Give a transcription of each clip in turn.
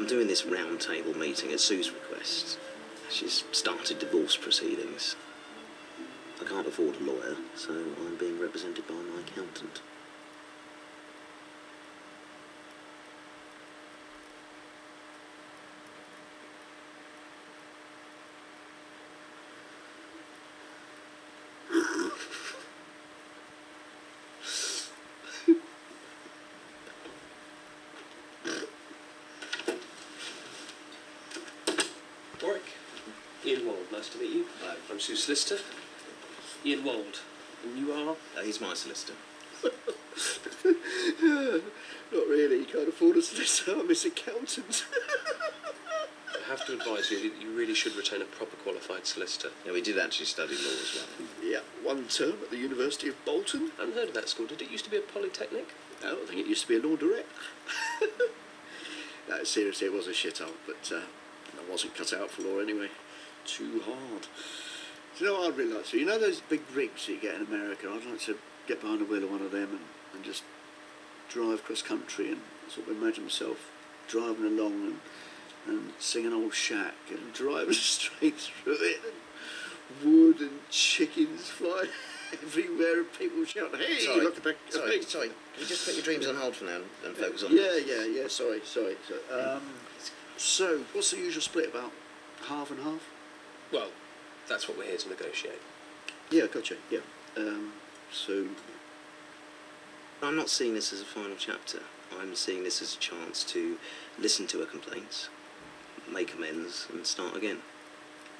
doing this round table meeting at Sue's request. She's started divorce proceedings. I can't afford a lawyer, so I'm being represented by my accountant. Ian Wold, nice to meet you. I'm Sue's solicitor. Ian Wold. And you are? He's my solicitor. Not really. You can't afford a solicitor. I'm his accountant. I have to advise you that you really should retain a proper qualified solicitor. Yeah, we did actually study law as well. Yeah, one term at the University of Bolton. I haven't heard of that school. Did it used to be a polytechnic? No, I think it used to be a law direct. No, seriously, it was a shithole, but I wasn't cut out for law anyway. Too hard. Do you know what I'd really like to do? You know those big rigs that you get in America? I'd like to get behind the wheel of one of them and just drive cross country and sort of imagine myself driving along and sing an old shack and driving straight through it and wood and chickens flying everywhere and people shouting, hey, sorry, look at that. Sorry, can you just put your dreams on hold for now and focus on Yeah, sorry. So, what's the usual split, about half and half? Well, that's what we're here to negotiate. Yeah, gotcha, yeah. So... I'm not seeing this as a final chapter. I'm seeing this as a chance to listen to her complaints, make amends and start again.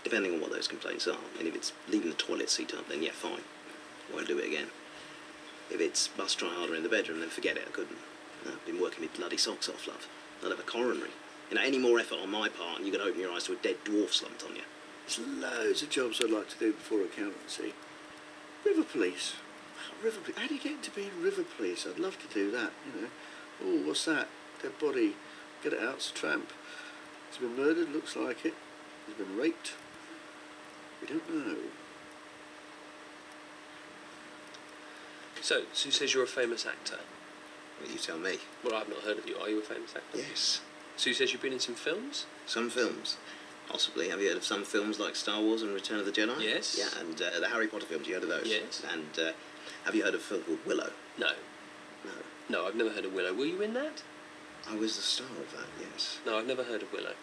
Depending on what those complaints are. I mean, if it's leaving the toilet seat up, then yeah, fine. Won't do it again. If it's must try harder in the bedroom, then forget it, I couldn't. I've been working my bloody socks off, love. I'll have a coronary. You know, any more effort on my part and you're going to open your eyes to a dead dwarf slumped on you. There's loads of jobs I'd like to do before accountancy. River police. River police. How do you get into being river police? I'd love to do that, you know. Oh, what's that? Dead body. Get it out, it's a tramp. He's been murdered, looks like it. He's been raped. We don't know. So, Sue says you're a famous actor. Well, you tell me. Well, I've not heard of you. Are you a famous actor? Yes. Sue says you've been in some films? Some films. Possibly. Have you heard of some films like Star Wars and Return of the Jedi? Yes. Yeah, and the Harry Potter films, you heard of those? Yes. And have you heard of a film called Willow? No. No. No, I've never heard of Willow. Were you in that? I was the star of that, yes. No, I've never heard of Willow.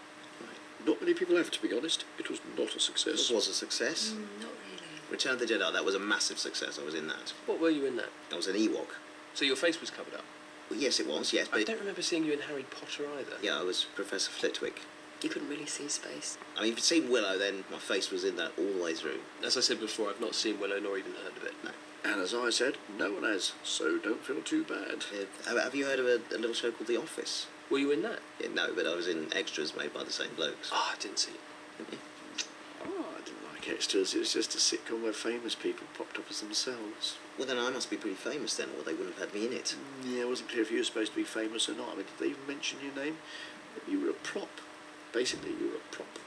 Right. Not many people have, to be honest. It was not a success. It was a success. Not really. Return of the Jedi, that was a massive success. I was in that. What were you in that? I was an Ewok. So your face was covered up? Well, yes, it was, yes, but... I don't remember seeing you in Harry Potter either. Yeah, I was Professor Flitwick. You couldn't really see space. I mean, if you'd seen Willow, then my face was in that all the way through. As I said before, I've not seen Willow nor even heard of it. No. And as I said, no one has, so don't feel too bad. Have you heard of a little show called The Office? Were you in that? Yeah, no, but I was in extras made by the same blokes. Oh, I didn't see it. Oh, I didn't like extras. It was just a sitcom where famous people popped up as themselves. Well, then I must be pretty famous then, or they wouldn't have had me in it. Yeah, it wasn't clear if you were supposed to be famous or not. I mean, did they even mention your name? You were a prop. Basically, you were a prop.